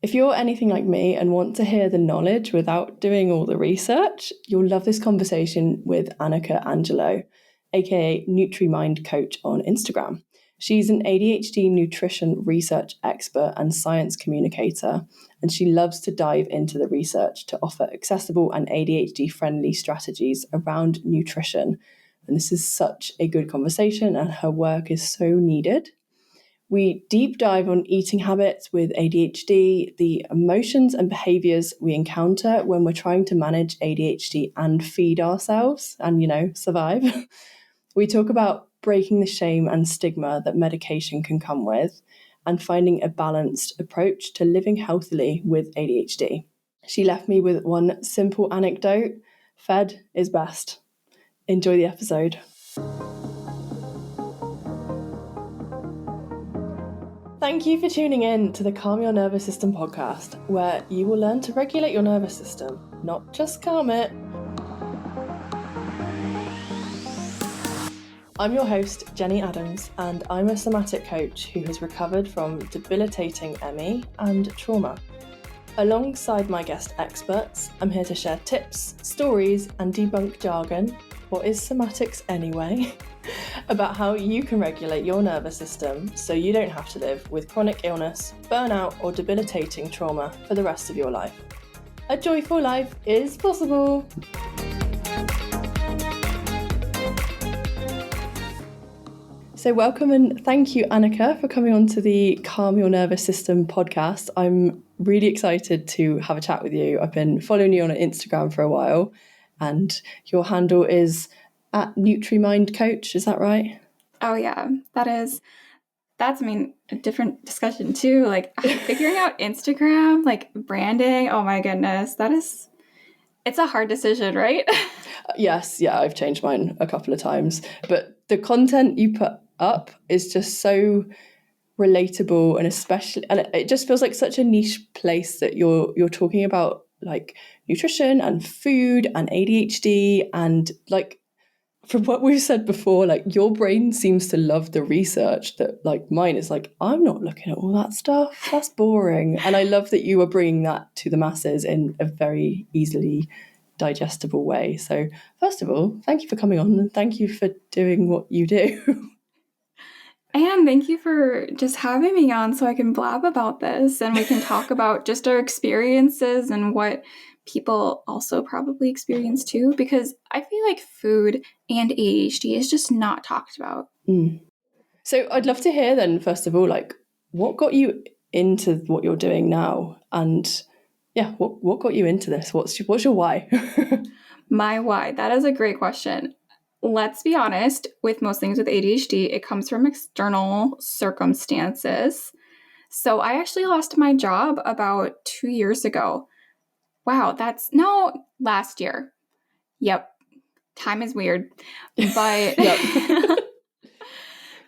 If you're anything like me and want to hear the knowledge without doing all the research, you'll love this conversation with Annika Angelo, aka Nutrimind Coach on Instagram. She's an ADHD nutrition research expert and science communicator, and she loves to dive into the research to offer accessible and ADHD-friendly strategies around nutrition. And this is such a good conversation, and her work is so needed. We deep dive on eating habits with ADHD, the emotions and behaviours we encounter when we're trying to manage ADHD and feed ourselves and, survive. We talk about breaking the shame and stigma that medication can come with and finding a balanced approach to living healthily with ADHD. She left me with one simple anecdote: fed is best. Enjoy the episode. Thank you for tuning in to the Calm Your Nervous System podcast, where you will learn to regulate your nervous system, not just calm it. I'm your host, Jenny Adams, and I'm a somatic coach who has recovered from debilitating ME and trauma. Alongside my guest experts, I'm here to share tips, stories, and debunk jargon, what is somatics anyway, about how you can regulate your nervous system so you don't have to live with chronic illness, burnout, or debilitating trauma for the rest of your life. A joyful life is possible. So welcome and thank you, Annika, for coming on to the Calm Your Nervous System podcast. I'm really excited to have a chat with you. I've been following you on Instagram for a while, and your handle is at Nutrimind Coach. Is that right? Oh yeah, that's a different discussion too. Like figuring out Instagram, like branding. Oh my goodness, it's a hard decision, right? Yes, yeah, I've changed mine a couple of times, but the content you put up is just so relatable, and it just feels like such a niche place that you're talking about, like nutrition and food and ADHD, and like from what we've said before, like your brain seems to love the research that like mine is like, I'm not looking at all that stuff, that's boring. And I love that you are bringing that to the masses in a very easily digestible way. So first of all, thank you for coming on, and thank you for doing what you do. And thank you for just having me on so I can blab about this and we can talk about just our experiences and what people also probably experience too, because I feel like food and ADHD is just not talked about. So I'd love to hear then, first of all, like what got you into what you're doing now, and yeah, what got you into this? What's your why? My why? That is a great question. Let's be honest, with most things with ADHD, it comes from external circumstances. So I actually lost my job about 2 years ago. Wow, last year. Yep. Time is weird. But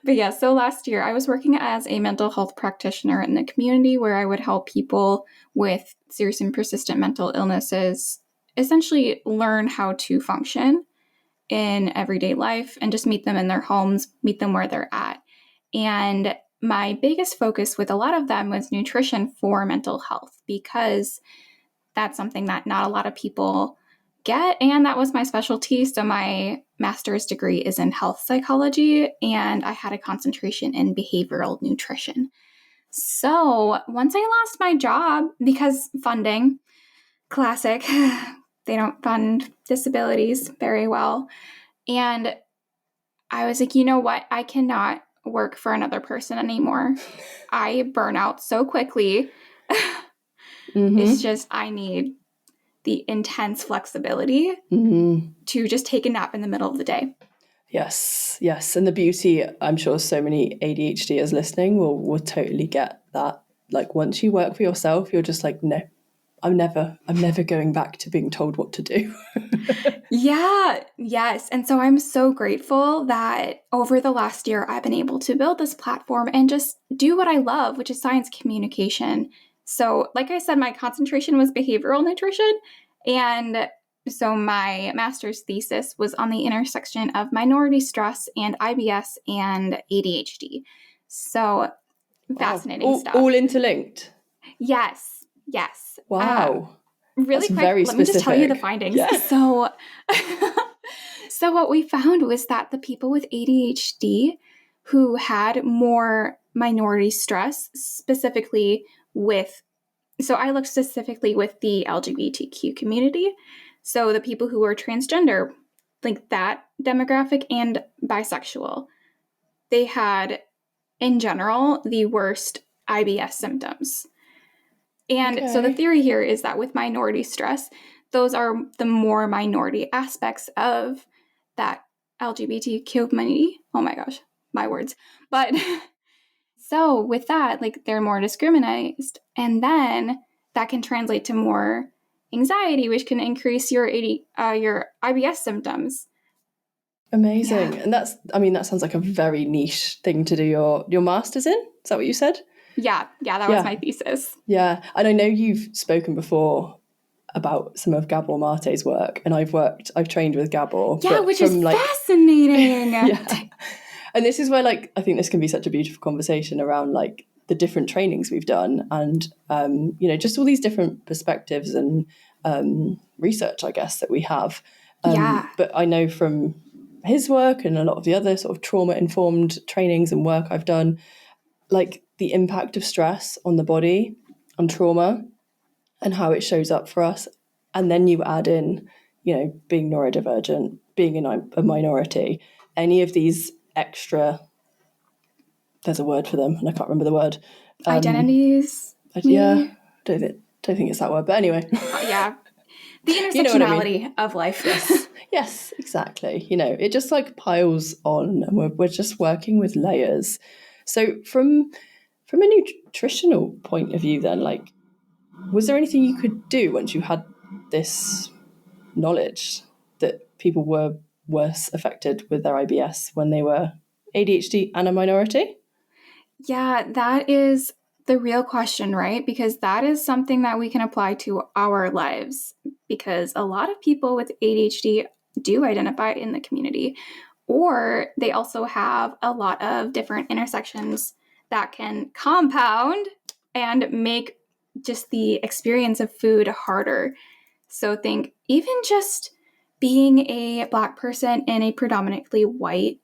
But yeah, so last year I was working as a mental health practitioner in the community where I would help people with serious and persistent mental illnesses essentially learn how to function in everyday life and just meet them in their homes, meet them where they're at. And my biggest focus with a lot of them was nutrition for mental health, because that's something that not a lot of people get. And that was my specialty. So my master's degree is in health psychology, and I had a concentration in behavioral nutrition. So once I lost my job, because funding, classic, they don't fund disabilities very well. And I was like, you know what? I cannot work for another person anymore. I burn out so quickly. It's just, I need the intense flexibility to just take a nap in the middle of the day. Yes. And the beauty, I'm sure so many ADHDers listening will totally get that. Like once you work for yourself, you're just like, no, I'm never going back to being told what to do. Yeah, yes. And so I'm so grateful that over the last year, I've been able to build this platform and just do what I love, which is science communication. So like I said, my concentration was behavioral nutrition. And so my master's thesis was on the intersection of minority stress and IBS and ADHD. So fascinating stuff. All interlinked. Yes. Yes. Wow. Really That's quick, very let me just tell you the specific. findings. Yeah. So, so what we found was that the people with ADHD who had more minority stress, specifically with, so I looked specifically with the LGBTQ community. So the people who were transgender, like that demographic, and bisexual, they had, in general, the worst IBS symptoms. And so the theory here is that with minority stress, those are the more minority aspects of that LGBTQ community. Oh my gosh, my words. But so with that, like they're more discriminated, and then that can translate to more anxiety, which can increase your IBS symptoms. Amazing. Yeah. And that sounds like a very niche thing to do your master's in. Is that what you said? Yeah, that was my thesis. Yeah. And I know you've spoken before about some of Gabor Mate's work, and I've trained with Gabor. Yeah, which is fascinating. Yeah. And this is where, like, I think this can be such a beautiful conversation around, like, the different trainings we've done and, just all these different perspectives and research, I guess, that we have. Yeah. But I know from his work and a lot of the other sort of trauma-informed trainings and work I've done, like, the impact of stress on the body and trauma and how it shows up for us. And then you add in, being neurodivergent, being in a minority, any of these extra, there's a word for them and I can't remember the word. Identities. Yeah, don't think it's that word, but anyway. Yeah. The intersectionality You know what I mean? of life. Yes, exactly. It just like piles on and we're just working with layers. So from a nutritional point of view then, like, was there anything you could do once you had this knowledge that people were worse affected with their IBS when they were ADHD and a minority? Yeah, that is the real question, right? Because that is something that we can apply to our lives. Because a lot of people with ADHD do identify in the community, or they also have a lot of different intersections that can compound and make just the experience of food harder. So think even just being a Black person in a predominantly white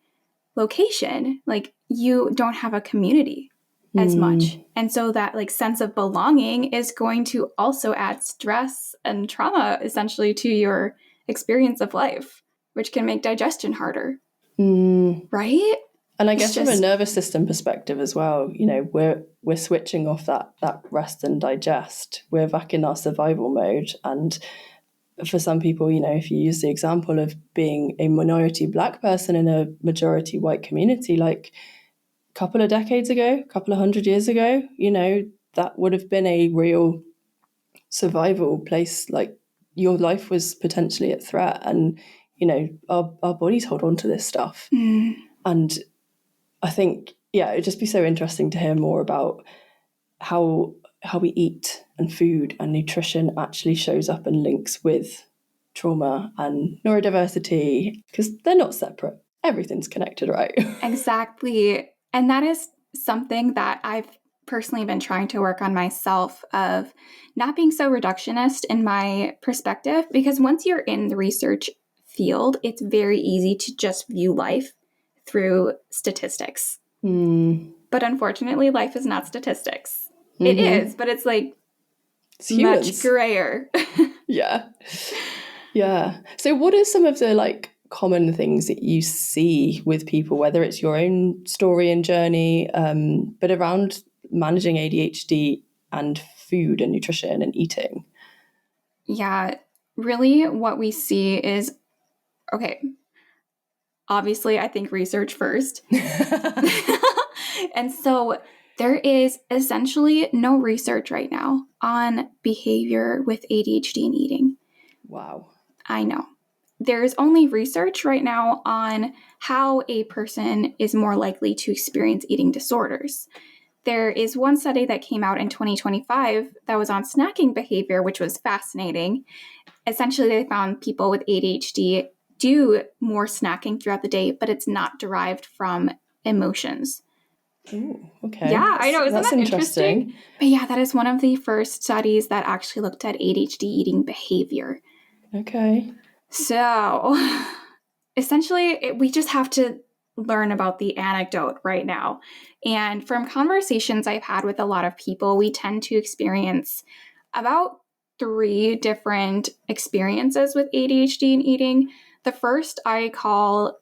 location, like you don't have a community as much. And so that like sense of belonging is going to also add stress and trauma essentially to your experience of life, which can make digestion harder. Right? And I guess from a nervous system perspective as well, we're switching off that rest and digest. We're back in our survival mode. And for some people, if you use the example of being a minority Black person in a majority white community, like a couple of decades ago, a couple of 100 years ago, that would have been a real survival place. Like your life was potentially at threat, and our bodies hold on to this stuff. And I think, it'd just be so interesting to hear more about how we eat and food and nutrition actually shows up and links with trauma and neurodiversity, because they're not separate. Everything's connected, right? Exactly. And that is something that I've personally been trying to work on myself, of not being so reductionist in my perspective, because once you're in the research field, it's very easy to just view life through statistics. But unfortunately, life is not statistics. It is, but it's like it's humans. Much grayer. Yeah. So what are some of the like common things that you see with people, whether it's your own story and journey, but around managing ADHD and food and nutrition and eating? Yeah, really what we see is, okay, obviously I think research first. And so there is essentially no research right now on behavior with ADHD and eating. Wow. I know. There's only research right now on how a person is more likely to experience eating disorders. There is one study that came out in 2025 that was on snacking behavior, which was fascinating. Essentially, they found people with ADHD do more snacking throughout the day, but it's not derived from emotions. Ooh, okay. Yeah, I know. Isn't That's that interesting? But yeah, that is one of the first studies that actually looked at ADHD eating behavior. Okay. So essentially, we just have to learn about the anecdote right now. And from conversations I've had with a lot of people, we tend to experience about 3 different experiences with ADHD and eating. The first I call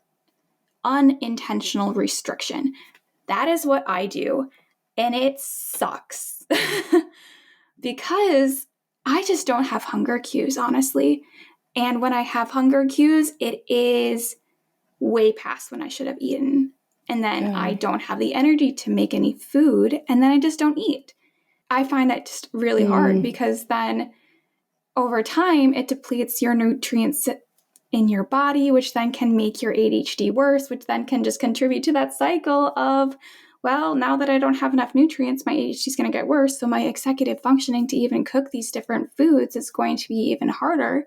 unintentional restriction. That is what I do, and it sucks because I just don't have hunger cues, honestly. And when I have hunger cues, it is way past when I should have eaten. And then I don't have the energy to make any food, and then I just don't eat. I find that just really hard because then over time it depletes your nutrients in your body, which then can make your ADHD worse, which then can just contribute to that cycle of, well, now that I don't have enough nutrients, my ADHD is going to get worse. So my executive functioning to even cook these different foods is going to be even harder.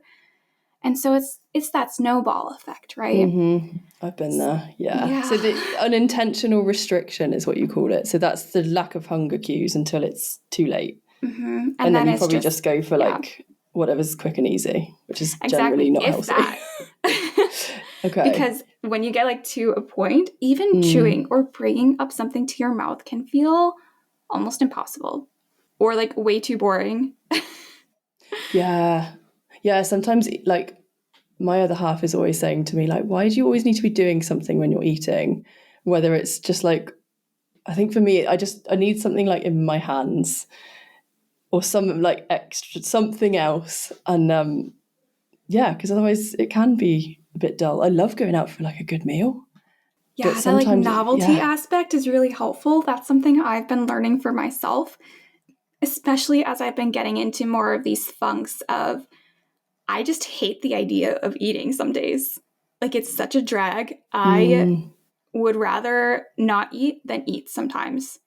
And so it's that snowball effect, right? Mm-hmm. I've been there. Yeah. So the Yeah. unintentional restriction is what you call it. So that's the lack of hunger cues until it's too late. Mm-hmm. And then you it's probably just go for yeah, like whatever's quick and easy, which is generally exactly. not If healthy. that. Okay. Because when you get like to a point, even chewing or bringing up something to your mouth can feel almost impossible or like way too boring. Yeah. Yeah. Sometimes like my other half is always saying to me, like, why do you always need to be doing something when you're eating? Whether it's just like, I think for me, I need something like in my hands or some like extra, something else. And yeah, because otherwise it can be a bit dull. I love going out for like a good meal. Yeah, But that like sometimes, novelty aspect is really helpful. That's something I've been learning for myself, especially as I've been getting into more of these funks of I just hate the idea of eating some days. Like it's such a drag. I would rather not eat than eat sometimes,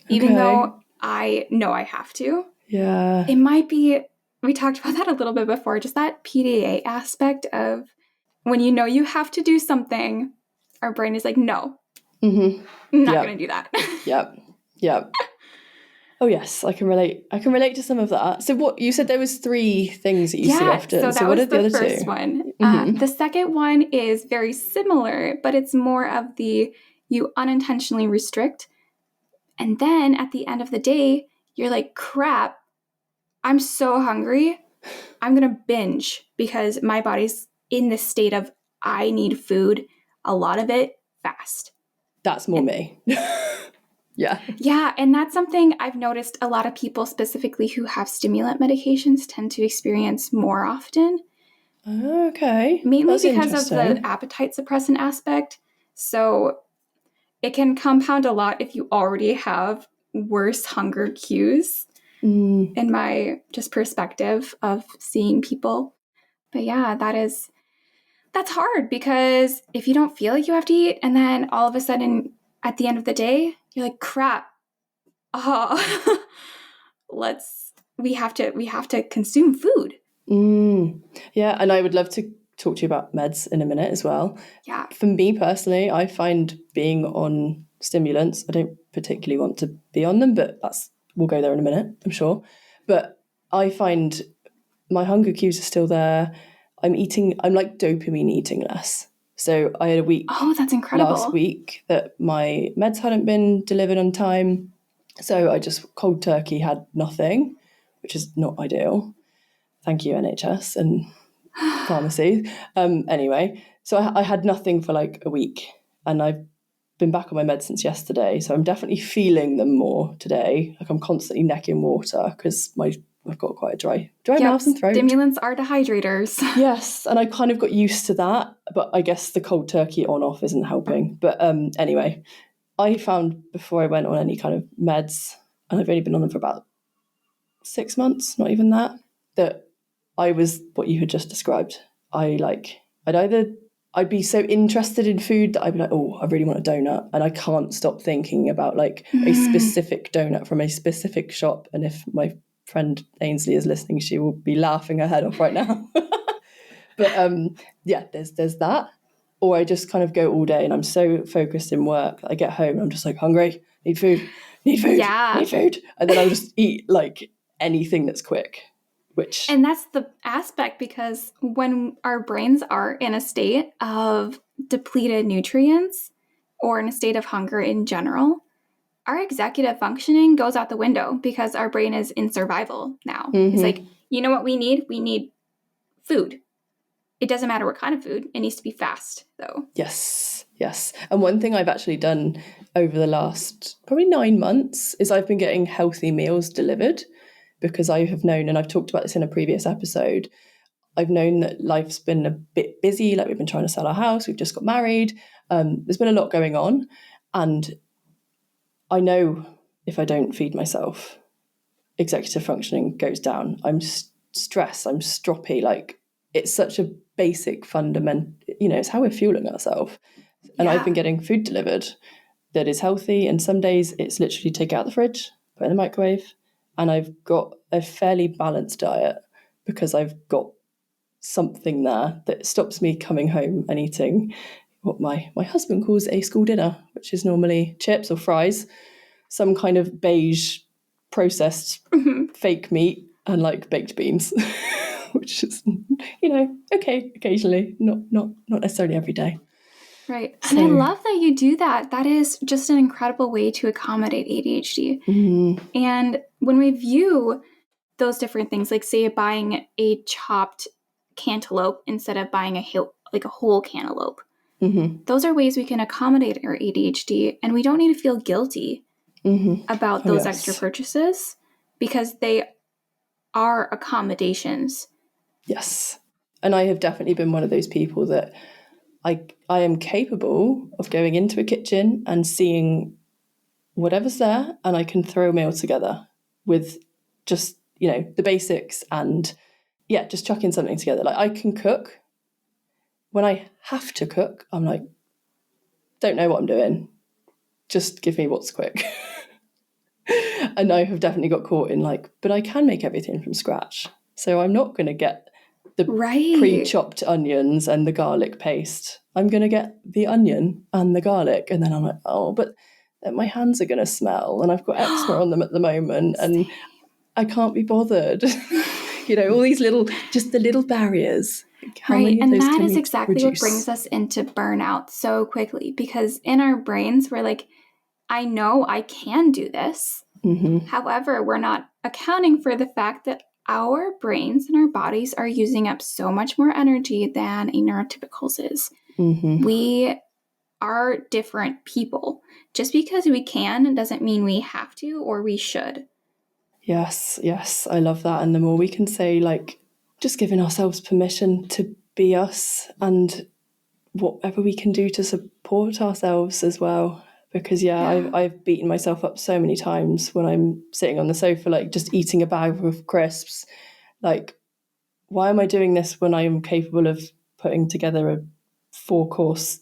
even okay. though I know I have to. Yeah. It might be, we talked about that a little bit before, just that PDA aspect of when you know you have to do something, our brain is like, no, I'm not Yep. going to do that. Yep. Yep. Oh yes, I can relate. I can relate to some of that. So what you said there was 3 things that you see Yeah, often. so that What are was the the other first 2? one. The second one is very similar, but it's more of the you unintentionally restrict. And then at the end of the day, you're like, crap, I'm so hungry. I'm going to binge because my body's in this state of I need food, a lot of it fast. That's more me. Yeah. Yeah, and that's something I've noticed a lot of people, specifically who have stimulant medications, tend to experience more often. Okay. Mainly That's because of the interesting. appetite suppressant aspect. So it can compound a lot if you already have worse hunger cues, in my just perspective of seeing people. But yeah, that's hard because if you don't feel like you have to eat and then all of a sudden at the end of the day, you're like, crap, oh, we have to consume food. Yeah, and I would love to talk to you about meds in a minute as well. Yeah. For me personally, I find being on stimulants, I don't particularly want to be on them, but we'll go there in a minute, I'm sure. But I find my hunger cues are still there. I'm like dopamine eating less. So I had a week Oh, that's last incredible. week that my meds hadn't been delivered on time. So I just cold turkey had nothing, which is not ideal. Thank you, NHS and pharmacy. Anyway, so I had nothing for like a week, and I've been back on my meds since yesterday. So I'm definitely feeling them more today. Like I'm constantly necking water because I've got quite a dry Yep, mouth and throat. stimulants are dehydrators. Yes, and I kind of got used to that, but I guess the cold turkey on off isn't helping. But anyway, I found before I went on any kind of meds, and I've only been on them for about 6 months, not even that I was what you had just described. I'd be so interested in food that I'd be like, oh, I really want a donut. And I can't stop thinking about like a specific donut from a specific shop. And if my friend Ainsley is listening, she will be laughing her head off right now. But yeah, there's that. or I just kind of go all day and I'm so focused in work. I get home and I'm just like, hungry, need food, need food. And then I'll just eat like anything that's quick, And that's the aspect, because when our brains are in a state of depleted nutrients or in a state of hunger in general, our executive functioning goes out the window because our brain is in survival now. It's like, you know what we need? We need food. It doesn't matter what kind of food. It needs to be fast, though. Yes. And one thing I've actually done over the last probably 9 months is I've been getting healthy meals delivered, because I have known, and I've talked about this in a previous episode, I've known that life's been a bit busy. Like, we've been trying to sell our house. We've just got married. There's been a lot going on. And I know if I don't feed myself, executive functioning goes down. I'm stressed. I'm stroppy. Like, it's such a basic fundament, it's how we're fueling ourselves. And I've been getting food delivered that is healthy. And some days it's literally take it out the fridge, put it in the microwave. And I've got a fairly balanced diet because I've got something there that stops me coming home and eating what my husband calls a school dinner, which is normally chips or fries, some kind of beige processed fake meat, and like baked beans, which is, okay, occasionally, not necessarily every day. Right. And I love that you do that. That is just an incredible way to accommodate ADHD. And when we view those different things, like say buying a chopped cantaloupe instead of buying a whole cantaloupe, those are ways we can accommodate our ADHD, and we don't need to feel guilty about those extra purchases, because they are accommodations. Yes. And I have definitely been one of those people that I am capable of going into a kitchen and seeing whatever's there, and I can throw a meal together with just, the basics, and just chucking something together. Like, I can cook. When I have to cook, I'm like, don't know what I'm doing. Just give me what's quick. And I have definitely got caught in but I can make everything from scratch. So I'm not going to get the pre-chopped onions and the garlic paste. I'm going to get the onion and the garlic. And then I'm like, oh, but my hands are going to smell, and I've got eczema on them at the moment, and I can't be bothered. All these the little barriers. Right. And that is exactly what brings us into burnout so quickly, because in our brains, we're like, I know I can do this. However, we're not accounting for the fact that our brains and our bodies are using up so much more energy than a neurotypical's is. We are different people. Just because we can doesn't mean we have to or we should. Yes, I love that. And the more we can say, just giving ourselves permission to be us, and whatever we can do to support ourselves as well. Because I've beaten myself up so many times when I'm sitting on the sofa, just eating a bag of crisps. Why am I doing this when I am capable of putting together a 4-course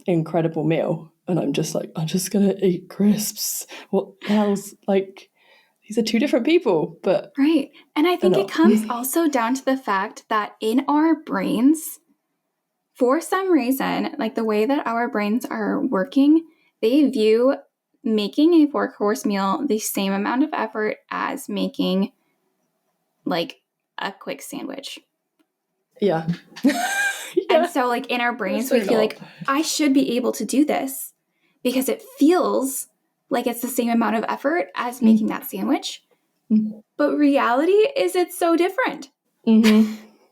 incredible meal? And I'm just I'm just gonna eat crisps. What else? These are two different people, but right. And I think it comes also down to the fact that in our brains, for some reason, the way that our brains are working, they view making a 4-course meal the same amount of effort as making a quick sandwich. Yeah. And so in our brains, we feel like I should be able to do this because it feels like it's the same amount of effort as making that sandwich. But reality is it's so different.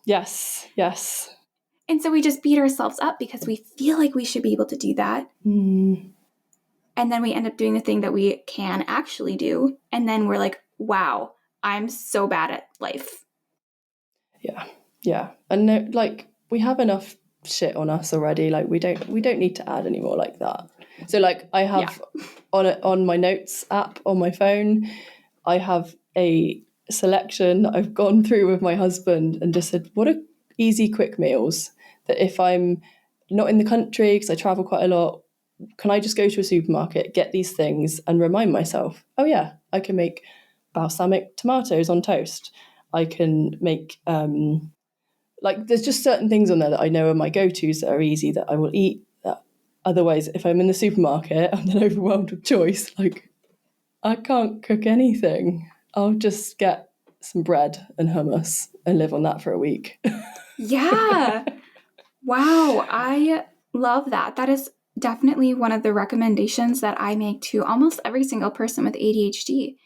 Yes. And so we just beat ourselves up because we feel like we should be able to do that. And then we end up doing the thing that we can actually do. And then we're like, wow, I'm so bad at life. Yeah. And we have enough shit on us already. We don't need to add any more like that. So I have on my notes app on my phone, I have a selection that I've gone through with my husband and just said, what are easy, quick meals that if I'm not in the country, because I travel quite a lot, can I just go to a supermarket, get these things and remind myself, oh yeah, I can make balsamic tomatoes on toast. I can make like there's just certain things on there that I know are my go-tos that are easy that I will eat. That otherwise, if I'm in the supermarket, I'm then overwhelmed with choice. Like I can't cook anything. I'll just get some bread and hummus and live on that for a week. Yeah. Wow. I love that. That is definitely one of the recommendations that I make to almost every single person with ADHD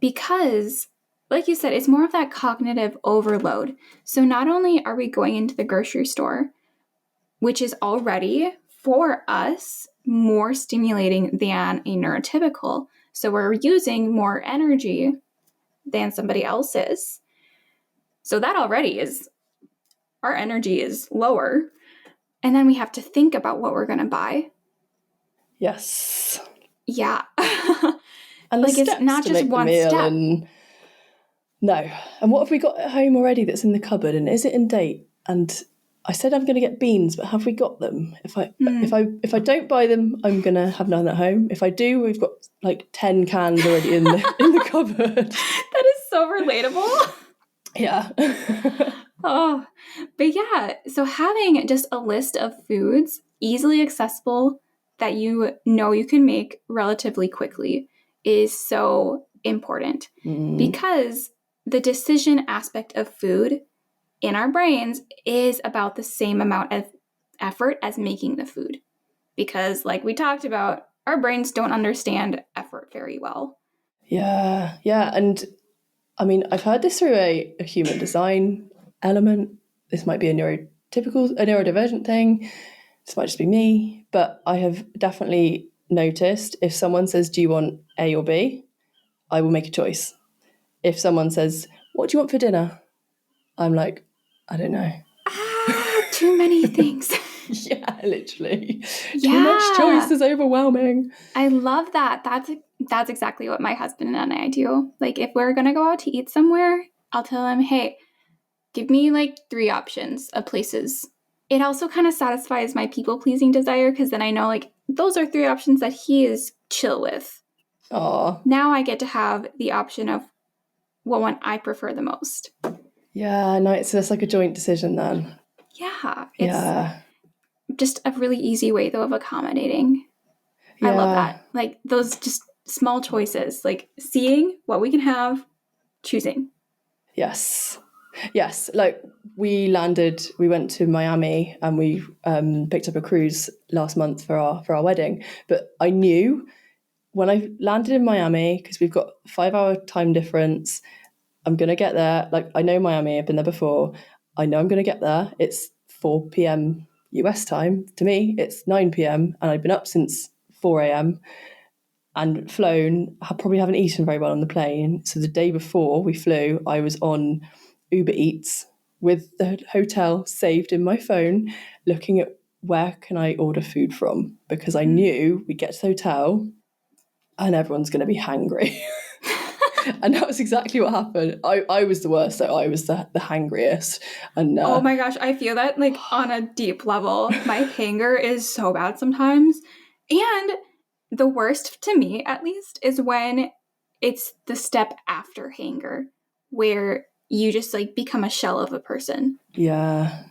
because, like you said, it's more of that cognitive overload. So not only are we going into the grocery store, which is already for us more stimulating than a neurotypical, so we're using more energy than somebody else's. So that already is, our energy is lower. And then we have to think about what we're going to buy. Yes. Yeah. And like it's not to just make one the meal step. and no. And what have we got at home already that's in the cupboard? And is it in date? And I said I'm going to get beans, but have we got them? If I don't buy them, I'm going to have none at home. If I do, we've got like 10 cans already in the cupboard. That is so relatable. Yeah. Oh, but yeah, so having just a list of foods easily accessible that you know you can make relatively quickly is so important because the decision aspect of food in our brains is about the same amount of effort as making the food. Because, like we talked about, our brains don't understand effort very well. Yeah. Yeah. And I mean, I've heard this through a human design element. This might be a neurodivergent thing. This might just be me. But I have definitely noticed if someone says, do you want A or B? I will make a choice. If someone says, what do you want for dinner? I'm like, I don't know. Too many things. Yeah, literally. Yeah. Too much choice is overwhelming. I love that. That's exactly what my husband and I do. Like, if we're going to go out to eat somewhere, I'll tell him, hey, give me like 3 options of places. It also kind of satisfies my people-pleasing desire because then I know like those are 3 options that he is chill with. Aw. Now I get to have the option of what one I prefer the most. Yeah, no, so it's like a joint decision then. Yeah. It's just a really easy way though of accommodating. Yeah. I love that. Like those just small choices, like seeing what we can have, choosing. Yes. Like we went to Miami and we picked up a cruise last month for our wedding. But I knew when I landed in Miami, because we've got a 5-hour time difference, I'm going to get there. Like I know Miami, I've been there before. I know I'm going to get there. It's 4 p.m. US time. To me, it's 9 p.m. and I've been up since 4 a.m. and flown. I probably haven't eaten very well on the plane. So the day before we flew, I was on Uber Eats with the hotel saved in my phone, looking at where can I order food from, because I knew we'd get to the hotel and everyone's going to be hangry. And that was exactly what happened. I was the worst, so I was the hangriest. And oh my gosh, I feel that like on a deep level. My hanger is so bad sometimes. And the worst to me, at least, is when it's the step after hanger, where you just like become a shell of a person. yeah,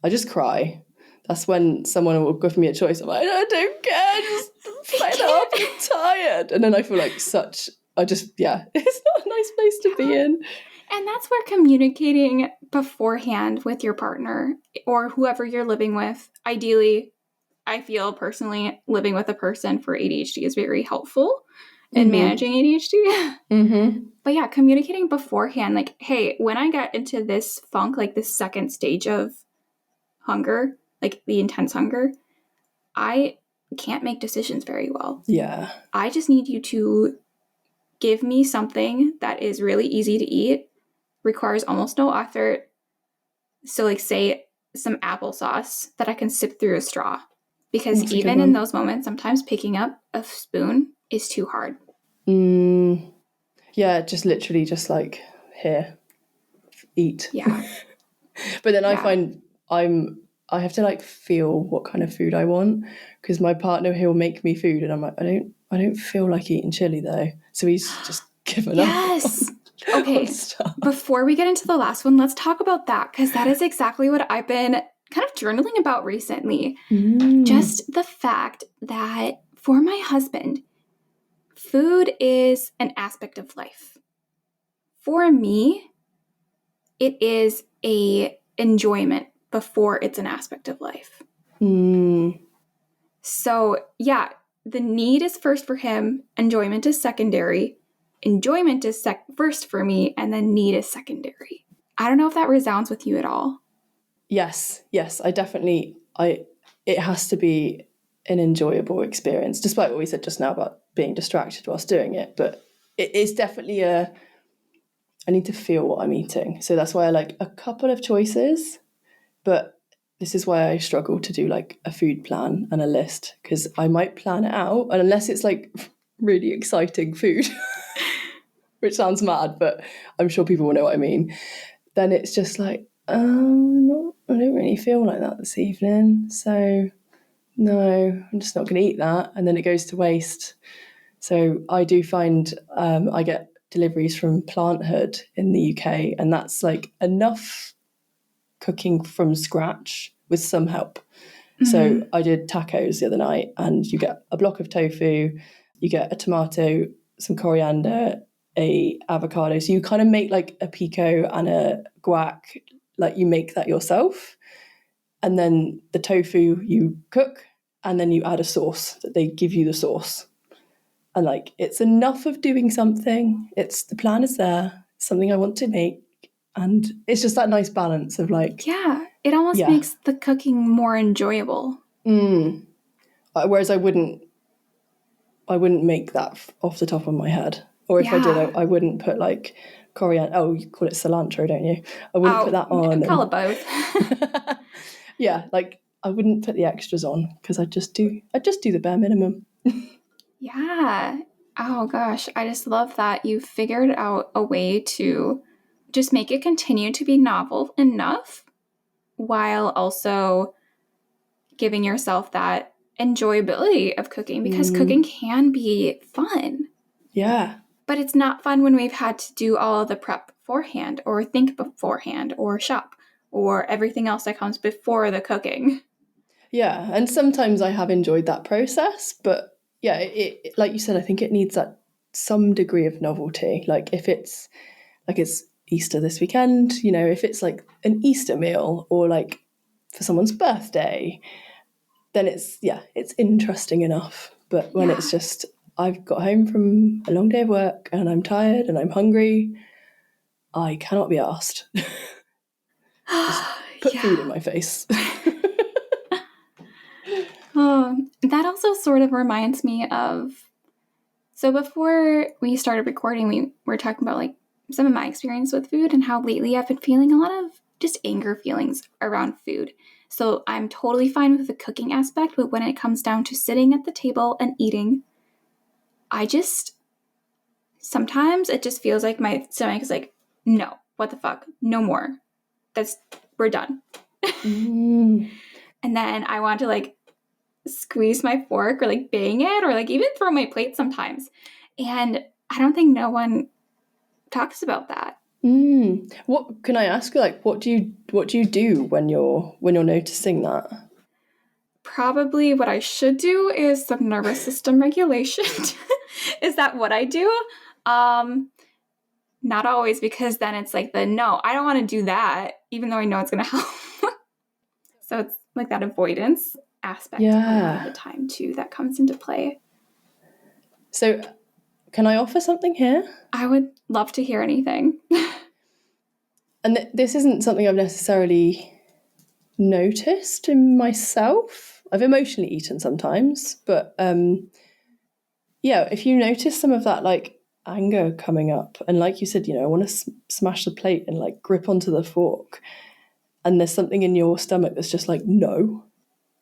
I just cry. That's when someone will give me a choice. I'm like, I don't care, just fed up, I'm tired. And then I feel like it's not a nice place to be in. And that's where communicating beforehand with your partner or whoever you're living with, ideally, I feel personally living with a person for ADHD is very helpful in managing ADHD. But yeah, communicating beforehand, like, hey, when I get into this funk, like this second stage of hunger, like the intense hunger, I can't make decisions very well. Yeah. I just need you to give me something that is really easy to eat, requires almost no effort. So like say some applesauce that I can sip through a straw. Because That's even in those moments, sometimes picking up a spoon is too hard. Yeah, just literally just like, here, eat. Yeah. But then I find I have to like feel what kind of food I want, because my partner, he'll make me food and I'm like, I don't feel like eating chili though. So he's just given up. Yes. Okay, before we get into the last one, let's talk about that, because that is exactly what I've been kind of journaling about recently. Just the fact that for my husband, food is an aspect of life. For me, it is a enjoyment before it's an aspect of life. So yeah, the need is first for him, enjoyment is secondary. Enjoyment is first for me, and then need is secondary. I don't know if that resounds with you at all. Yes, I definitely, it has to be an enjoyable experience, despite what we said just now about being distracted whilst doing it. But it is definitely I need to feel what I'm eating. So that's why I like a couple of choices, but this is why I struggle to do like a food plan and a list, because I might plan it out, and unless it's like really exciting food, which sounds mad, but I'm sure people will know what I mean, then it's just like, no, I don't really feel like that this evening, so no, I'm just not going to eat that, and then it goes to waste. So I do find I get deliveries from Planthood in the UK, and that's like enough cooking from scratch with some help. So I did tacos the other night, and you get a block of tofu, you get a tomato, some coriander, a avocado. So you kind of make like a pico and a guac, like you make that yourself. And then the tofu you cook, and then you add a sauce that they give you the sauce. And like, it's enough of doing something. The plan is there, something I want to make. And it's just that nice balance of like... Yeah, it almost makes the cooking more enjoyable. Whereas I wouldn't make that off the top of my head. Or if I did, I wouldn't put like coriander. Oh, you call it cilantro, don't you? I wouldn't put that on. Call it both. Yeah, like I wouldn't put the extras on, because I just do the bare minimum. Yeah. Oh gosh, I just love that you figured out a way to just make it continue to be novel enough while also giving yourself that enjoyability of cooking, because cooking can be fun. Yeah. But it's not fun when we've had to do all of the prep beforehand, or think beforehand, or shop, or everything else that comes before the cooking. Yeah, and sometimes I have enjoyed that process, but yeah, it like you said, I think it needs that some degree of novelty. Like if it's Easter this weekend, if it's like an Easter meal, or like for someone's birthday, then it's interesting enough. But when it's just, I've got home from a long day of work and I'm tired and I'm hungry, I cannot be asked. Just put food in my face. That also sort of reminds me of, so before we started recording, we were talking about like some of my experience with food and how lately I've been feeling a lot of just anger feelings around food. So I'm totally fine with the cooking aspect, but when it comes down to sitting at the table and eating, sometimes it just feels like my stomach is like, no, what the fuck, no more. We're done. And then I want to like squeeze my fork or like bang it, or like even throw my plate sometimes. And I don't think no one talks about that. What can I ask you? Like, what do you do when you're noticing that? Probably what I should do is some nervous system regulation. Is that what I do? Not always, because then it's like no, I don't want to do that, even though I know it's going to help. So it's like that avoidance aspect a lot of the time too that comes into play. So can I offer something here? I would love to hear anything. And this isn't something I've necessarily noticed in myself. I've emotionally eaten sometimes, but if you notice some of that like anger coming up, and like you said, I want to smash the plate and like grip onto the fork, and there's something in your stomach that's just like, no.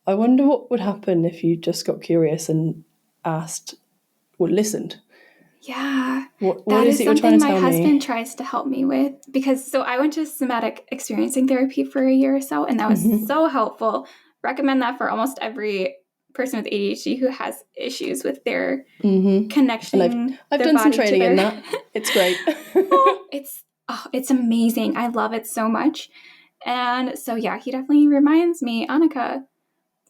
I wonder what would happen if you just got curious and asked or listened. Yeah. What is it you're trying to tell me? My husband tries to help me with, because I went to somatic experiencing therapy for a year or so, and that was so helpful. Recommend that for almost every person with ADHD who has issues with their Mm-hmm. connection. And I've done some training in that. It's great. It's amazing. I love it so much. And so, yeah, he definitely reminds me, Annika,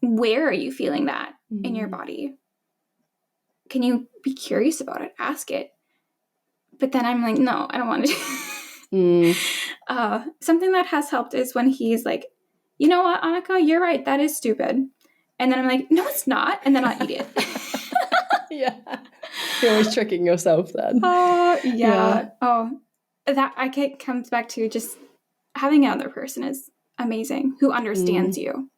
where are you feeling that in your body? Can you be curious about it? Ask it. But then I'm like, no, I don't want to. Something that has helped is when he's like, you know what, Annika, you're right. That is stupid. And then I'm like, no, it's not. And then I'll eat it. Yeah. You're always tricking yourself then. Oh, yeah. Oh, that comes back to just having another person is amazing who understands you.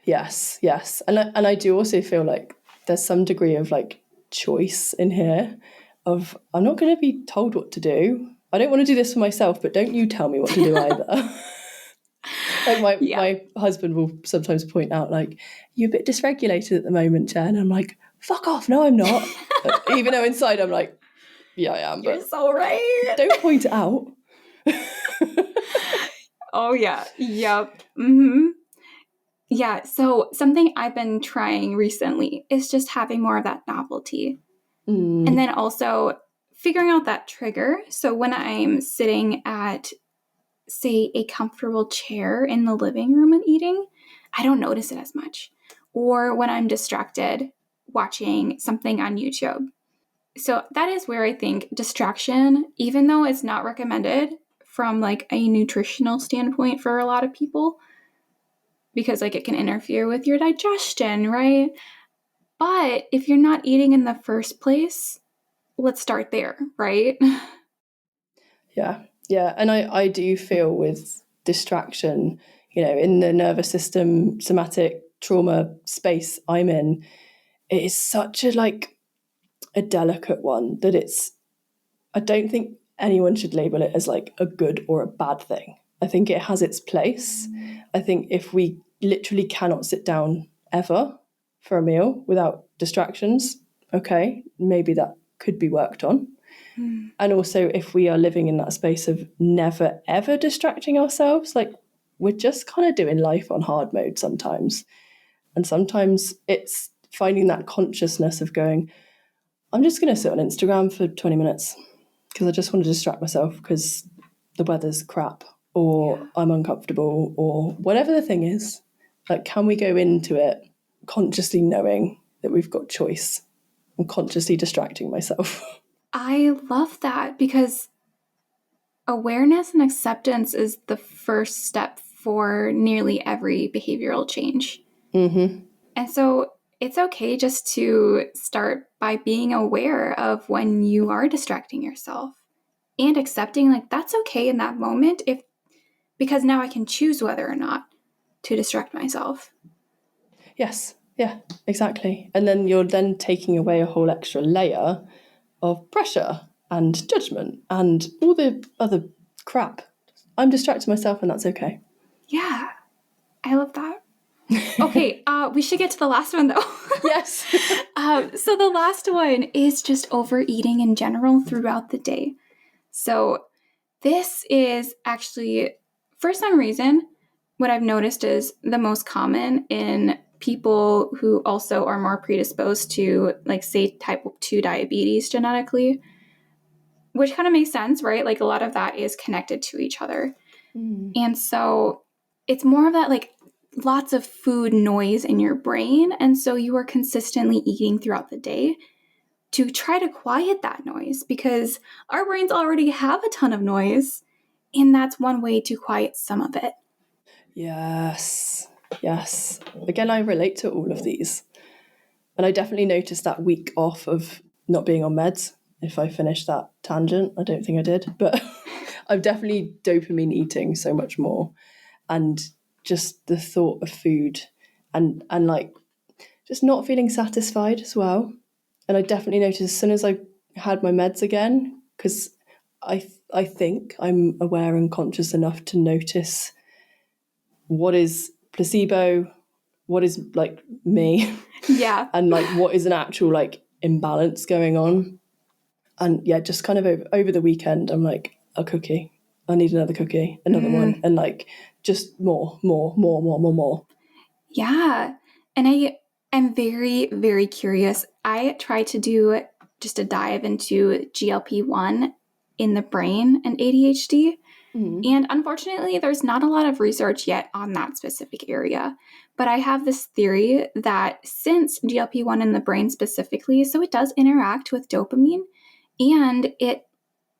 Yes. And I do also feel like there's some degree of like choice in here of I'm not going to be told what to do. I don't want to do this for myself, but don't you tell me what to do either. Like my husband will sometimes point out like, you're a bit dysregulated at the moment, Jen. And I'm like, fuck off. No, I'm not. Even though inside I'm like, yeah, I am. You're so right. Don't point it out. Oh, yeah. Yep. Mm-hmm. Yeah. So something I've been trying recently is just having more of that novelty. And then also figuring out that trigger. So when I'm sitting at, say, a comfortable chair in the living room and eating, I don't notice it as much. Or when I'm distracted watching something on YouTube. So that is where I think distraction, even though it's not recommended from like a nutritional standpoint for a lot of people, because like it can interfere with your digestion, right? But if you're not eating in the first place, let's start there, right? Yeah. And I do feel with distraction, in the nervous system, somatic trauma space I'm in, it is such a delicate one that I don't think anyone should label it as like a good or a bad thing. I think it has its place. I think if we literally cannot sit down ever for a meal without distractions, okay, maybe that could be worked on. And also if we are living in that space of never ever distracting ourselves, like we're just kind of doing life on hard mode sometimes. And sometimes it's finding that consciousness of going, I'm just going to sit on Instagram for 20 minutes because I just want to distract myself because the weather's crap or I'm uncomfortable or whatever the thing is. Like, can we go into it consciously knowing that we've got choice and consciously distracting myself? I love that because awareness and acceptance is the first step for nearly every behavioral change. Mm-hmm. And so it's okay just to start by being aware of when you are distracting yourself and accepting like that's okay in that moment because now I can choose whether or not to distract myself. Yes. Yeah, exactly. And then you're then taking away a whole extra layer of pressure and judgment and all the other crap. I'm distracting myself and that's okay. Yeah, I love that. Okay, we should get to the last one though. Yes. So the last one is just overeating in general throughout the day. So this is actually, for some reason, what I've noticed is the most common in people who also are more predisposed to, like, say, type 2 diabetes genetically, which kind of makes sense, right? Like, a lot of that is connected to each other. And so it's more of that, like, lots of food noise in your brain. And so you are consistently eating throughout the day to try to quiet that noise because our brains already have a ton of noise. And that's one way to quiet some of it. Yes. Again, I relate to all of these. And I definitely noticed that week off of not being on meds. If I finished that tangent, I don't think I did. But I'm definitely dopamine eating so much more. And just the thought of food and like just not feeling satisfied as well. And I definitely noticed as soon as I had my meds again, because I think I'm aware and conscious enough to notice what is placebo, what is like me, Yeah. and like what is an actual like imbalance going on. And yeah, just kind of over the weekend, I'm like, a cookie. I need another cookie, another one, and like just more. Yeah. And am very, very curious. I tried to do just a dive into GLP-1 in the brain and ADHD. And unfortunately, there's not a lot of research yet on that specific area. But I have this theory that since GLP-1 in the brain specifically, so it does interact with dopamine, and it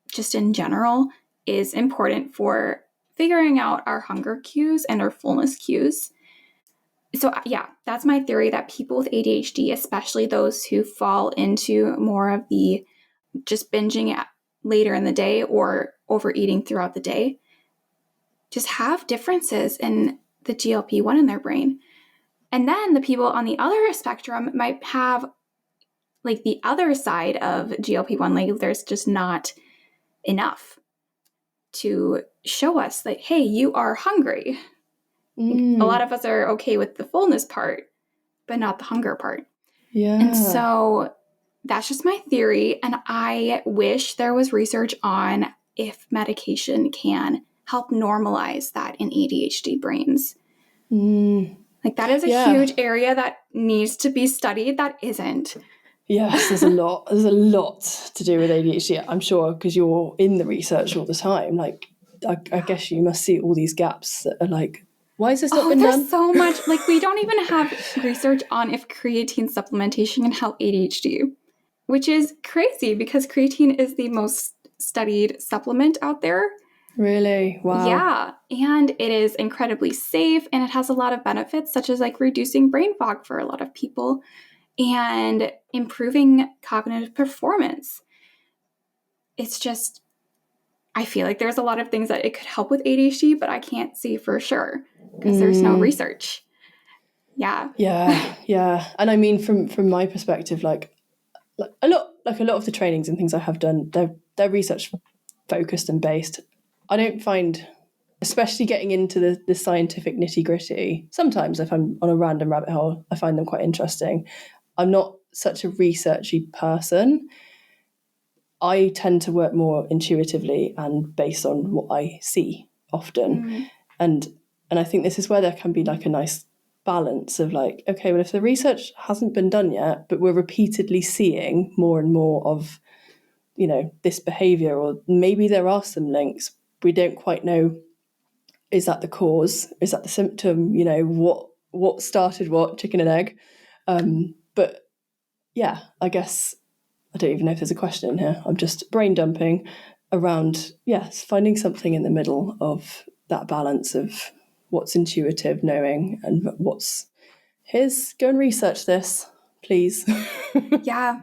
just in general is important for figuring out our hunger cues and our fullness cues. So yeah, that's my theory, that people with ADHD, especially those who fall into more of the just binging later in the day or overeating throughout the day, just have differences in the GLP-1 in their brain. And then the people on the other spectrum might have like the other side of GLP-1, like there's just not enough to show us like, hey, you are hungry. A lot of us are okay with the fullness part, but not the hunger part. Yeah. And so that's just my theory. And I wish there was research on if medication can help normalize that in ADHD brains. Like that is a huge area that needs to be studied that isn't. Yes, there's a lot. There's a lot to do with ADHD, I'm sure, because you're in the research all the time. Like, I guess you must see all these gaps that are like, why has this not been done? There's so much. Like, we don't even have research on if creatine supplementation can help ADHD, which is crazy because creatine is the most studied supplement out there. Really? Wow. Yeah. And it is incredibly safe, and it has a lot of benefits, such as like reducing brain fog for a lot of people and improving cognitive performance. It's just, I feel like there's a lot of things that it could help with ADHD, but I can't see for sure because there's no research. Yeah. Yeah. And I mean, from my perspective, like a lot of the trainings and things I have done, they're research focused and based. I don't find, especially getting into the scientific nitty gritty, sometimes if I'm on a random rabbit hole, I find them quite interesting. I'm not such a researchy person. I tend to work more intuitively and based on what I see often. And I think this is where there can be like a nice balance of like, okay, well, if the research hasn't been done yet, but we're repeatedly seeing more and more of, you know, this behavior, or maybe there are some links, we don't quite know, is that the cause? Is that the symptom? You know, what started what, chicken and egg? But yeah, I guess I don't even know if there's a question in here. I'm just brain dumping around, yes, finding something in the middle of that balance of what's intuitive knowing and what's, here's, go and research this, please. Yeah.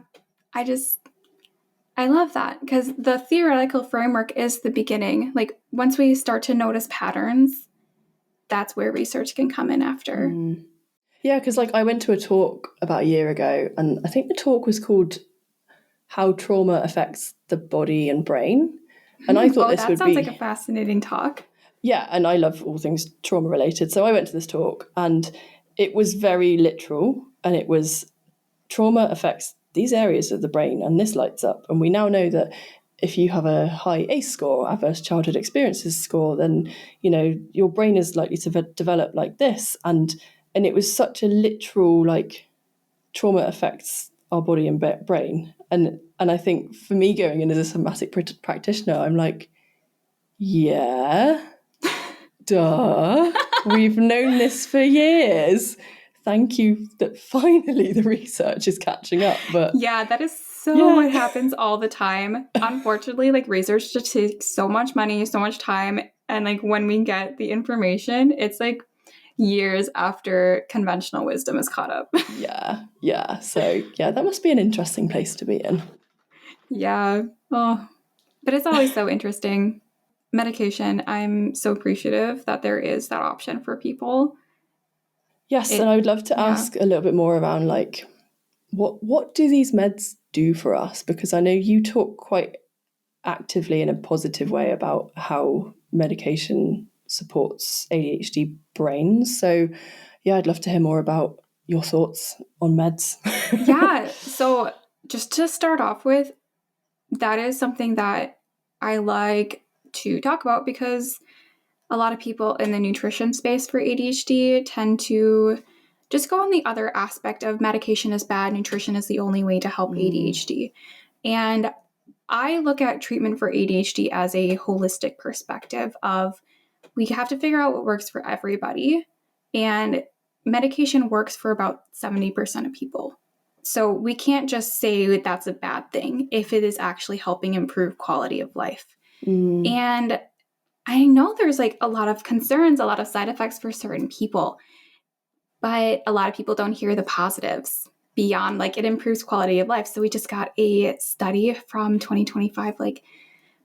I love that because the theoretical framework is the beginning. Like once we start to notice patterns, that's where research can come in after. Yeah, because like I went to a talk about a year ago, and I think the talk was called How Trauma Affects the Body and Brain. And I thought this would be... that sounds like a fascinating talk. Yeah, and I love all things trauma related. So I went to this talk and it was very literal, and it was trauma affects these areas of the brain and this lights up. And we now know that if you have a high ACE score, adverse childhood experiences score, then, you know, your brain is likely to develop like this. And it was such a literal, like, trauma affects our body and brain. And I think for me going in as a somatic practitioner, I'm like, yeah, duh, we've known this for years. Thank you that finally the research is catching up. But yeah, that is what happens all the time. Unfortunately, like research just takes so much money, so much time. And like when we get the information, it's like years after conventional wisdom is caught up. Yeah. So yeah, that must be an interesting place to be in. Yeah. Oh, but it's always so interesting. Medication, I'm so appreciative that there is that option for people. Yes, and I would love to ask a little bit more around like what do these meds do for us? Because I know you talk quite actively in a positive way about how medication supports ADHD brains. So yeah, I'd love to hear more about your thoughts on meds. Yeah, so just to start off with, that is something that I like to talk about because a lot of people in the nutrition space for ADHD tend to just go on the other aspect of medication is bad, nutrition is the only way to help ADHD. And I look at treatment for ADHD as a holistic perspective of we have to figure out what works for everybody. And medication works for about 70% of people. So we can't just say that that's a bad thing if it is actually helping improve quality of life. And I know there's like a lot of concerns, a lot of side effects for certain people, but a lot of people don't hear the positives beyond like it improves quality of life. So we just got a study from 2025, like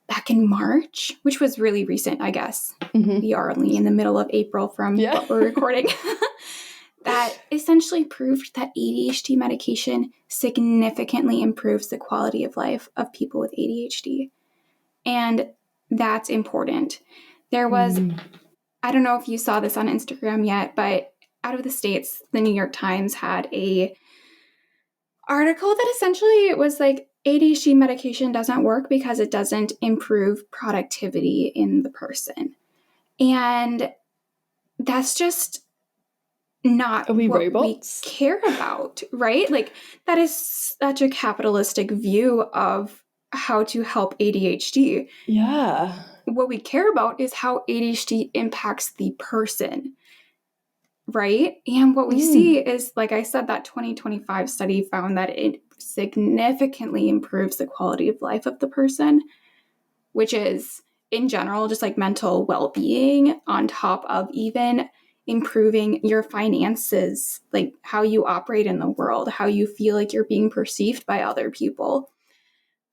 back in March, which was really recent, I guess. We are only in the middle of April from what we're recording. That essentially proved that ADHD medication significantly improves the quality of life of people with ADHD. And that's important. There was, I don't know if you saw this on Instagram yet, but out of the States, the New York Times had a article that essentially was like ADHD medication doesn't work because it doesn't improve productivity in the person. And that's just not Are we what robots? we care about, right? Like that is such a capitalistic view of how to help ADHD. Yeah. What we care about is how ADHD impacts the person, right? And what we see is, like I said, that 2025 study found that it significantly improves the quality of life of the person, which is in general just like mental well-being on top of even improving your finances, like how you operate in the world, how you feel like you're being perceived by other people.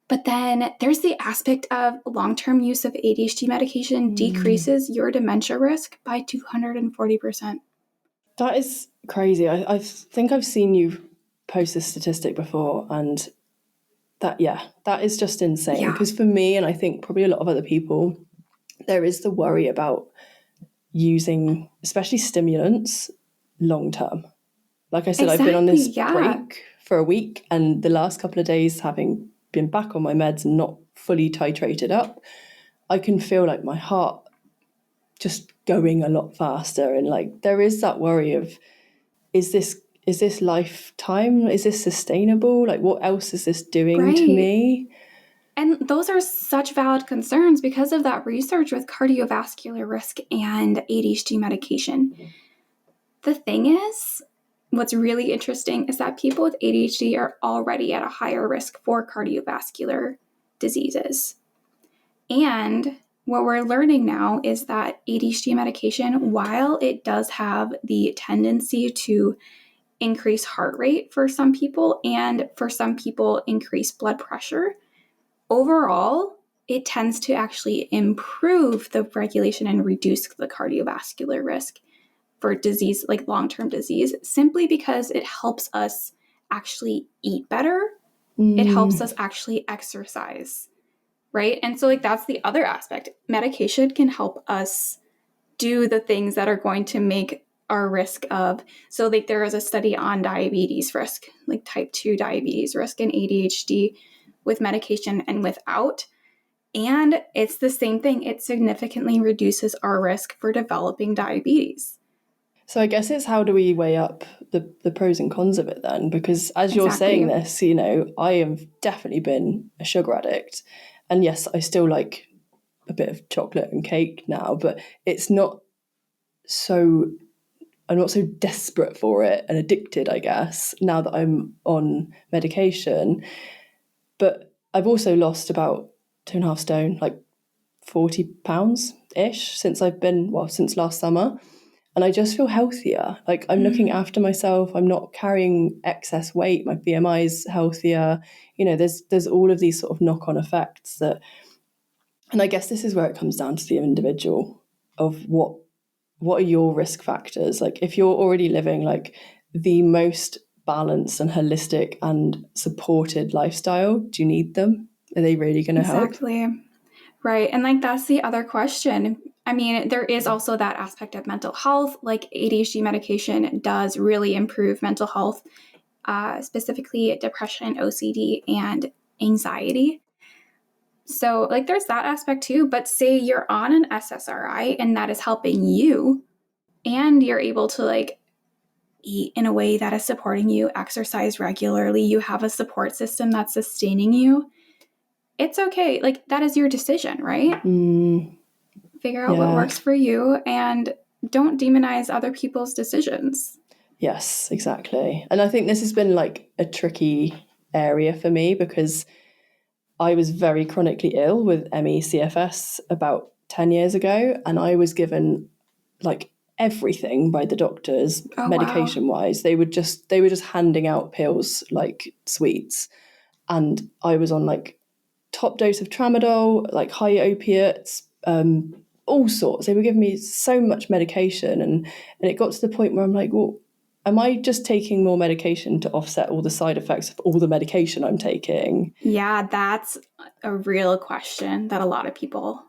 But then there's the aspect of long-term use of ADHD medication decreases your dementia risk by 240%. That is crazy. I think I've seen you post this statistic before, and that is just insane. Because for me, and I think probably a lot of other people, there is the worry about using especially stimulants long term. Like I said, I've been on this break for a week, and the last couple of days, having been back on my meds and not fully titrated up, I can feel like my heart just going a lot faster. And like there is that worry of, is this lifetime? Is this sustainable? Like what else is this doing to me? And those are such valid concerns because of that research with cardiovascular risk and ADHD medication. The thing is, what's really interesting is that people with ADHD are already at a higher risk for cardiovascular diseases. And what we're learning now is that ADHD medication, while it does have the tendency to increase heart rate for some people and for some people increase blood pressure, overall, it tends to actually improve the regulation and reduce the cardiovascular risk for disease, like long-term disease, simply because it helps us actually eat better. It helps us actually exercise, right? And so like that's the other aspect. Medication can help us do the things that are going to make our risk of, so like there is a study on diabetes risk, like type 2 diabetes risk and ADHD with medication and without. And it's the same thing. It significantly reduces our risk for developing diabetes. So I guess it's how do we weigh up the pros and cons of it then? Because as you're saying this, you know, I have definitely been a sugar addict. And yes, I still like a bit of chocolate and cake now, but I'm not so desperate for it and addicted, I guess, now that I'm on medication. But I've also lost about 2.5 stone, like 40 pounds-ish since since last summer. And I just feel healthier. Like I'm looking after myself. I'm not carrying excess weight. My BMI is healthier. You know, there's all of these sort of knock-on effects that, and I guess this is where it comes down to the individual of what are your risk factors? Like if you're already living like the most balanced and holistic and supported lifestyle, do you need them? Are they really going to help? Exactly. Right. And like that's the other question. I mean, there is also that aspect of mental health. Like ADHD medication does really improve mental health, specifically depression, OCD, and anxiety. So like there's that aspect too. But say you're on an SSRI and that is helping you, and you're able to like eat in a way that is supporting you, exercise regularly, you have a support system that's sustaining you, it's okay. Like, that is your decision, right? Figure out what works for you and don't demonize other people's decisions. Yes, exactly. And I think this has been like a tricky area for me because I was very chronically ill with ME/CFS about 10 years ago, and I was given like everything by the doctors, medication wise. They were just handing out pills like sweets. And I was on like top dose of tramadol, like high opiates, all sorts. They were giving me so much medication, and it got to the point where I'm like, well, am I just taking more medication to offset all the side effects of all the medication I'm taking? Yeah, that's a real question that a lot of people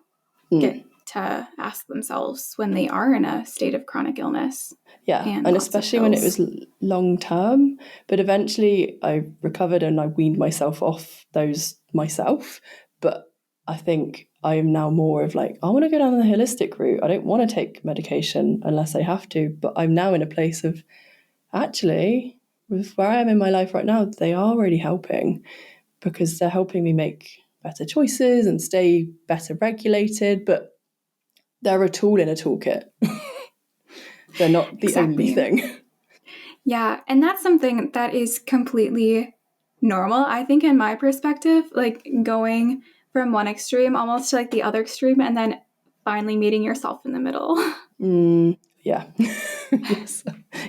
get to ask themselves when they are in a state of chronic illness. Yeah, and especially when it was long term. But eventually I recovered and I weaned myself off those myself. But I think I'm now more of like, I want to go down the holistic route. I don't want to take medication unless I have to. But I'm now in a place of, actually, with where I am in my life right now, they are really helping because they're helping me make better choices and stay better regulated. But they're a tool in a toolkit. They're not the only thing. Yeah, and that's something that is completely normal. I think in my perspective, like going from one extreme almost to like the other extreme and then finally meeting yourself in the middle. Yeah.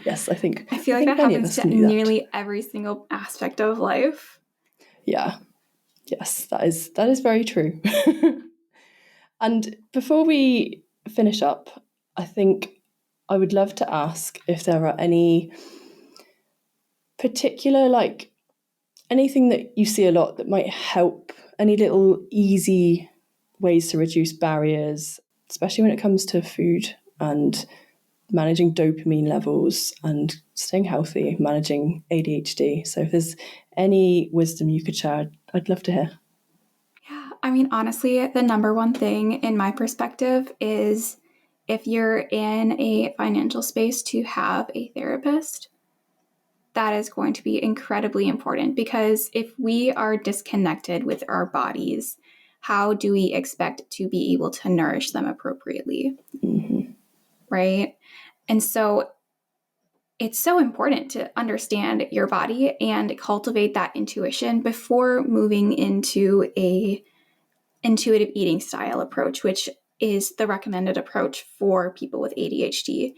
Yes, I think I feel like that happens to nearly every single aspect of life. Yeah. Yes, that is very true. And before we finish up, I think I would love to ask if there are any particular, like, anything that you see a lot that might help, any little easy ways to reduce barriers, especially when it comes to food and managing dopamine levels and staying healthy, managing ADHD. So if there's any wisdom you could share, I'd love to hear. Yeah, I mean, honestly, the number one thing in my perspective is if you're in a financial space to have a therapist, that is going to be incredibly important because if we are disconnected with our bodies, how do we expect to be able to nourish them appropriately? Right? And so it's so important to understand your body and cultivate that intuition before moving into a intuitive eating style approach, which is the recommended approach for people with ADHD,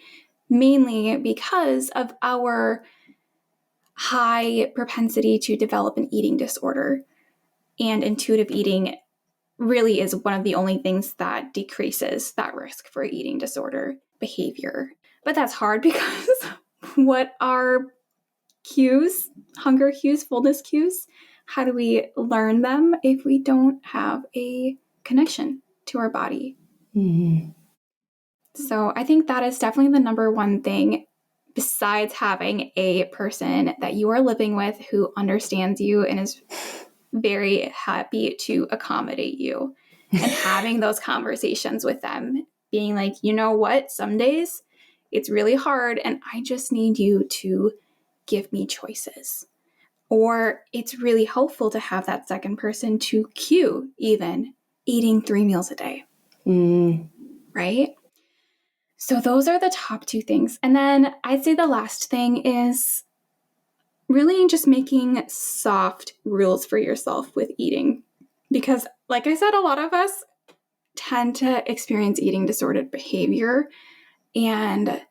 mainly because of our high propensity to develop an eating disorder. And intuitive eating really is one of the only things that decreases that risk for eating disorder behavior. But that's hard because what are cues, hunger cues, fullness cues? How do we learn them if we don't have a connection to our body? So I think that is definitely the number one thing, besides having a person that you are living with who understands you and is very happy to accommodate you, and having those conversations with them, being like, you know what, some days it's really hard and I just need you to give me choices. Or it's really helpful to have that second person to cue even eating 3 meals a day. Right? So those are the top two things. And then I'd say the last thing is really just making soft rules for yourself with eating. Because like I said, a lot of us tend to experience eating disordered behavior, and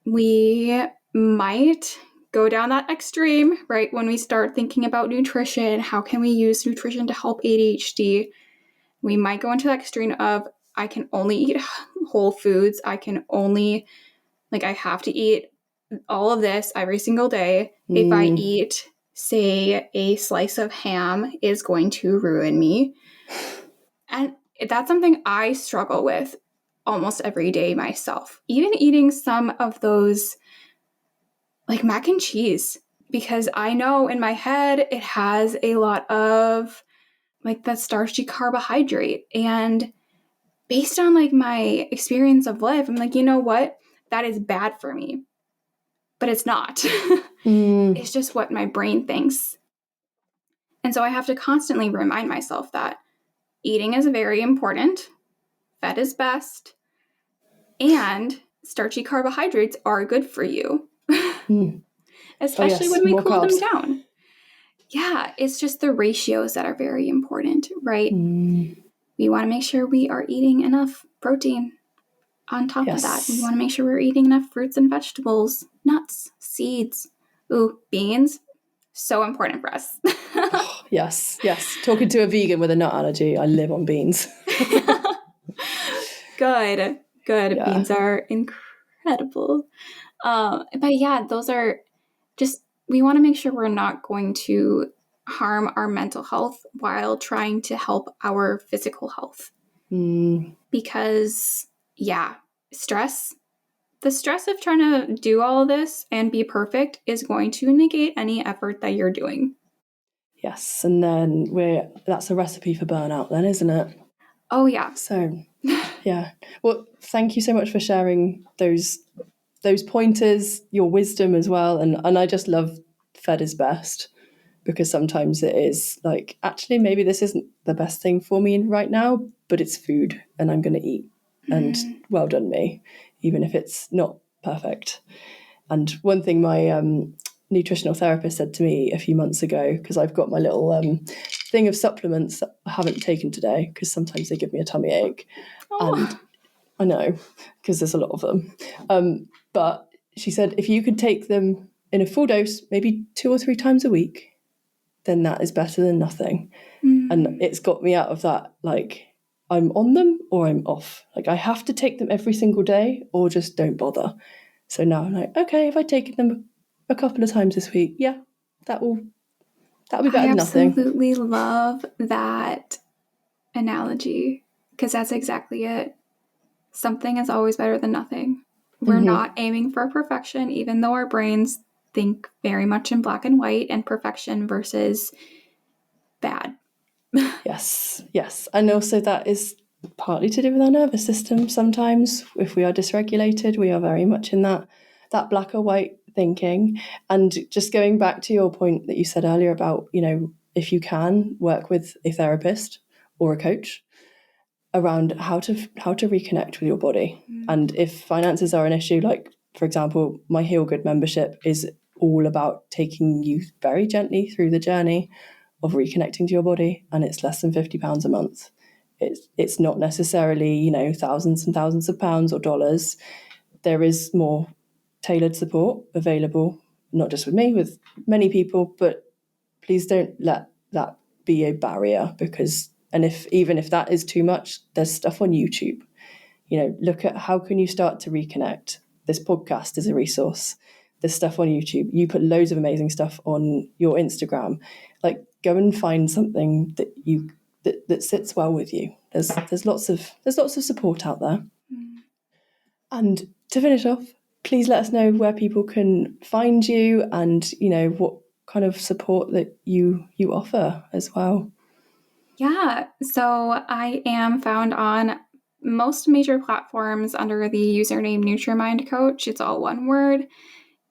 we might go down that extreme, right? When we start thinking about nutrition, how can we use nutrition to help ADHD? We might go into that extreme of, I can only eat whole foods. I have to eat all of this every single day. If I eat, say, a slice of ham, is going to ruin me. And that's something I struggle with almost every day myself. Even eating some of those, like mac and cheese, because I know in my head it has a lot of like that starchy carbohydrate. And based on like my experience of life, I'm like, you know what? That is bad for me. but it's not. Mm. It's just what my brain thinks. And so I have to constantly remind myself that eating is very important, fat is best, and starchy carbohydrates are good for you, especially when we more cool carbs. them down. Yeah, it's just the ratios that are very important, right? We want to make sure we are eating enough protein. On top of that, we want to make sure we're eating enough fruits and vegetables, nuts, seeds. Ooh, beans. So important for us. Yes. Talking to a vegan with a nut allergy, I live on beans. Good. Yeah. Beans are incredible. But yeah, those are just, we want to make sure we're not going to harm our mental health while trying to help our physical health. Because, yeah, the stress of trying to do all of this and be perfect is going to negate any effort that you're doing. Yes, and then that's a recipe for burnout then, isn't it? Oh, yeah. So, yeah. Well, thank you so much for sharing those pointers, your wisdom as well. And I just love fed is best, because sometimes it is like, actually, maybe this isn't the best thing for me right now, but it's food and I'm going to eat. And well done me, even if it's not perfect. And one thing my nutritional therapist said to me a few months ago, because I've got my little thing of supplements that I haven't taken today, because sometimes they give me a tummy ache. And I know, because there's a lot of them. But she said, if you could take them in a full dose, maybe 2 or 3 times a week, then that is better than nothing. And it's got me out of that, like, I'm on them or I'm off. Like, I have to take them every single day or just don't bother. So now I'm like, okay, if I take them a couple of times this week, yeah, that'll be better than nothing. I absolutely love that analogy, because that's exactly it. Something is always better than nothing. We're not aiming for perfection, even though our brains think very much in black and white and perfection versus bad. Yes. And also that is partly to do with our nervous system. Sometimes if we are dysregulated, we are very much in that black or white thinking. And just going back to your point that you said earlier about, if you can work with a therapist or a coach around how to reconnect with your body. And if finances are an issue, like, for example, my Heal Good membership is all about taking you very gently through the journey of reconnecting to your body, and it's less than £50 a month. It's not necessarily, thousands and thousands of pounds or dollars. There is more tailored support available, not just with me, with many people, but please don't let that be a barrier, because even if that is too much, there's stuff on YouTube. Look at how can you start to reconnect. This podcast is a resource. There's stuff on YouTube. You put loads of amazing stuff on your Instagram. Like, go and find something that sits well with you. There's lots of support out there. And to finish off, please let us know where people can find you and what kind of support that you offer as well. Yeah, so I am found on most major platforms under the username Nutrimind Coach. It's all one word.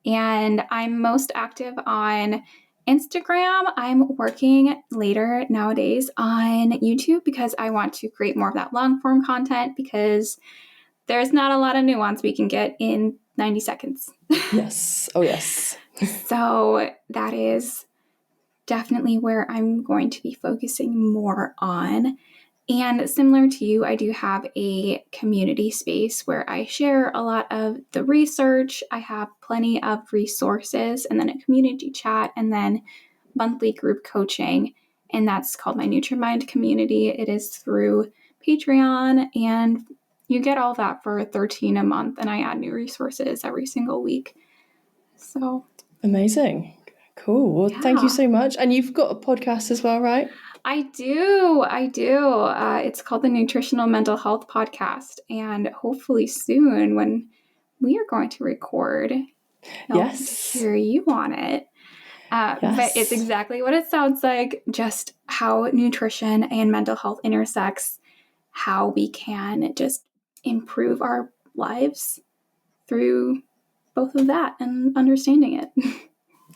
And I'm most active on Instagram. I'm working later nowadays on YouTube because I want to create more of that long form content, because there's not a lot of nuance we can get in 90 seconds. Yes. Oh, yes. So that is definitely where I'm going to be focusing more on. And similar to you, I do have a community space where I share a lot of the research. I have plenty of resources, and then a community chat, and then monthly group coaching. And that's called my Nutrimind community. It is through Patreon, and you get all that for $13 a month. And I add new resources every single week. So amazing. Cool. Well, Thank you so much. And you've got a podcast as well, right? I do. It's called the Nutritional Mental Health Podcast. And hopefully soon, when we are going to record, I'll hear you on it. But it's exactly what it sounds like, just how nutrition and mental health intersects, how we can just improve our lives through both of that and understanding it.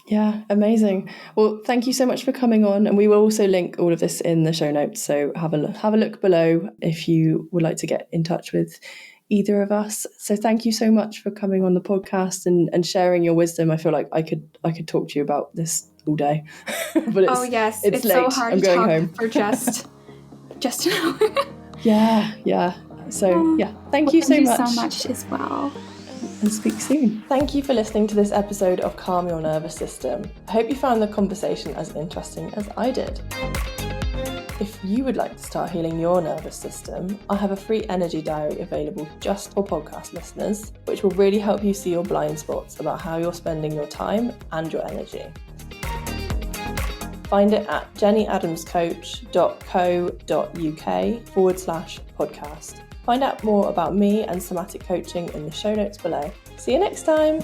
Yeah, amazing. Well, thank you so much for coming on, and we will also link all of this in the show notes, so have a look below if you would like to get in touch with either of us. So thank you so much for coming on the podcast and sharing your wisdom. I feel like I could talk to you about this all day. But yes, it's late. so hard I'm to going talk home for just an hour. Yeah. So thank you so much. Thank you so much as well. And speak soon. Thank you for listening to this episode of Calm Your Nervous System. I hope you found the conversation as interesting as I did. If you would like to start healing your nervous system, I have a free energy diary available just for podcast listeners, which will really help you see your blind spots about how you're spending your time and your energy. Find it at jennyadamscoach.co.uk/podcast. Find out more about me and somatic coaching in the show notes below. See you next time.